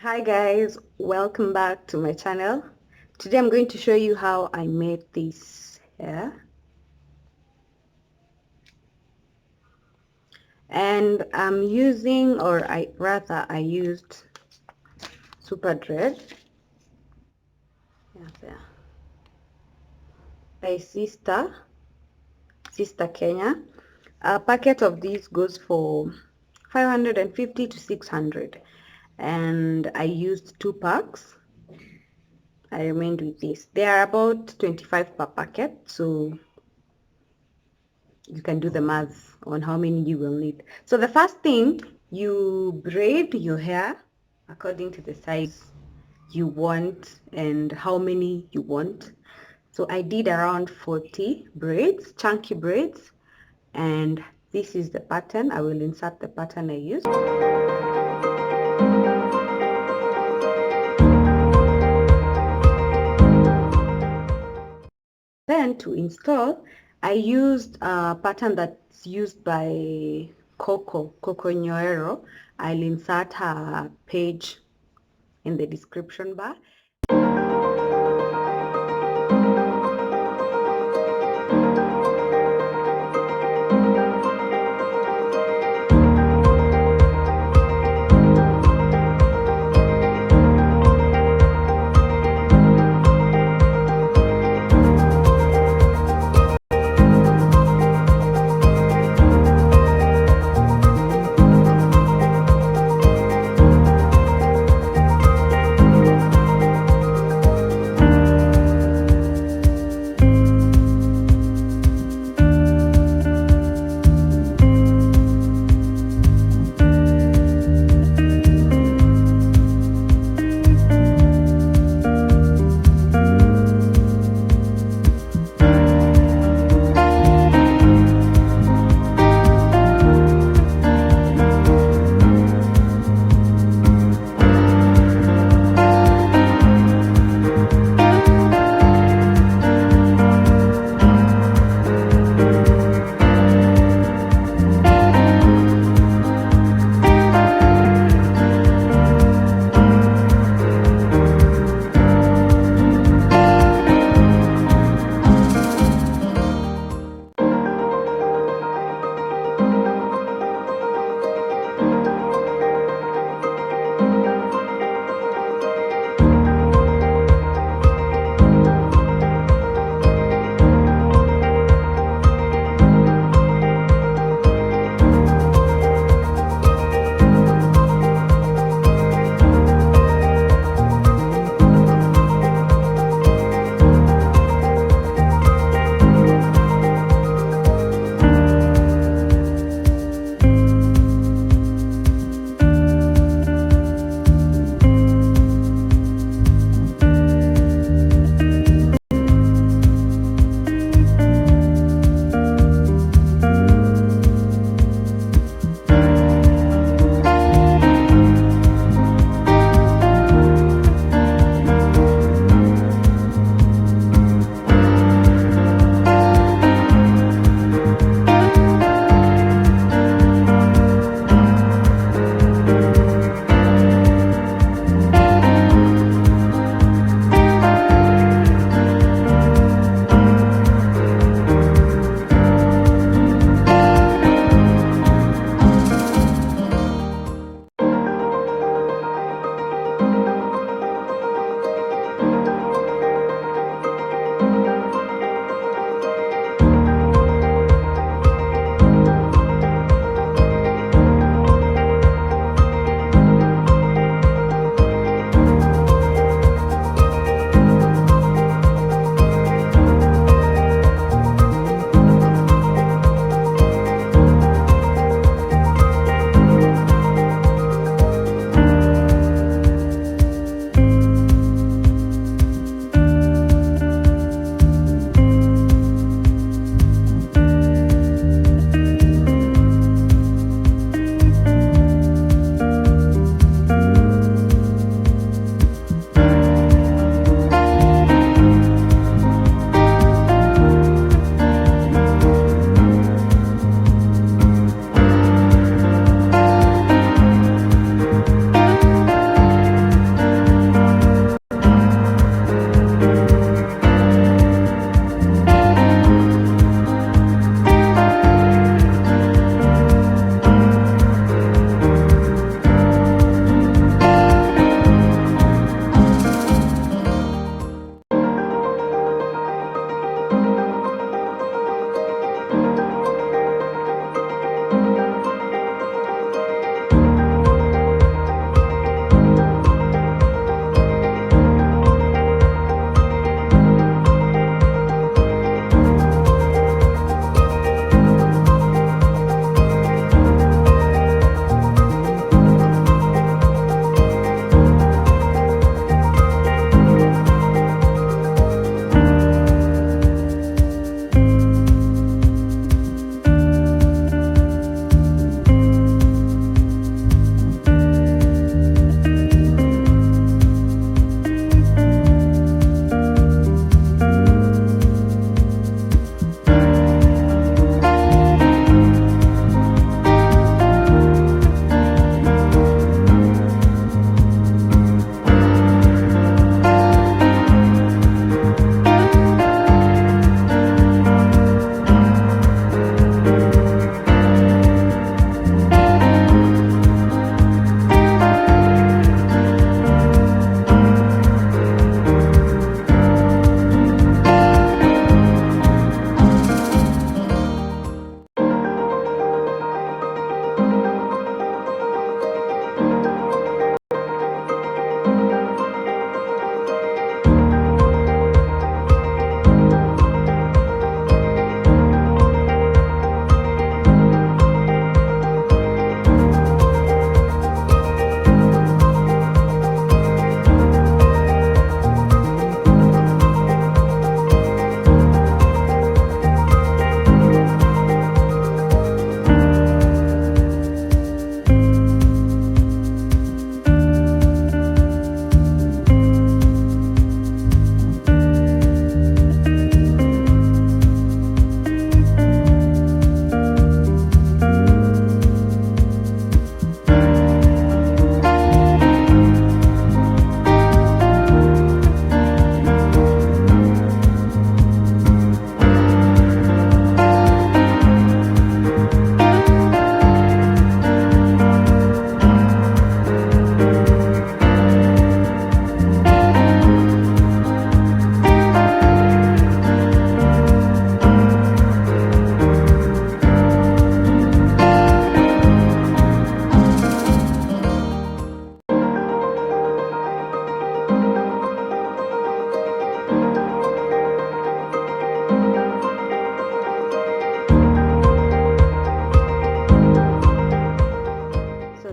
Hi guys, welcome back to my channel. Today I'm going to show you how I made this hair. And I'm using, or I used Super Dread. Yeah, there. By Sistar Kenya. A packet of these goes for 550 to 600. And I used 2 packs. I remained with this. They are about 25 per packet, so you can do the math on how many you will need. So the first thing, you braid your hair according to the size you want and how many you want. So I did around 40 braids, chunky braids, and this is the pattern. I will insert the pattern I used. Then to install, I used a pattern that's used by Coco Nyoero. I'll insert her page in the description bar.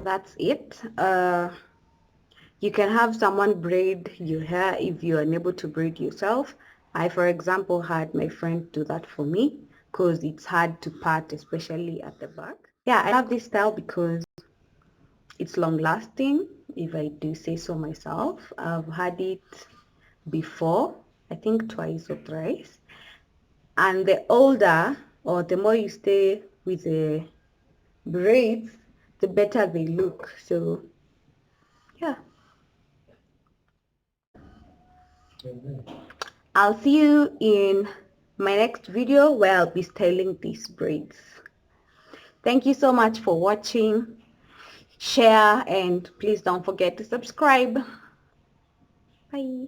that's it. You can have someone braid your hair if you're unable to braid yourself. I, for example, had my friend do that for me because it's hard to part, especially at the back. Yeah, I love this style because it's long lasting, if I do say so myself. I've had it before, I think twice or thrice. And the older or the more you stay with the braids, the better they look. So yeah. I'll see you in my next video where I'll be styling these braids. Thank you so much for watching. Share and please don't forget to subscribe. Bye.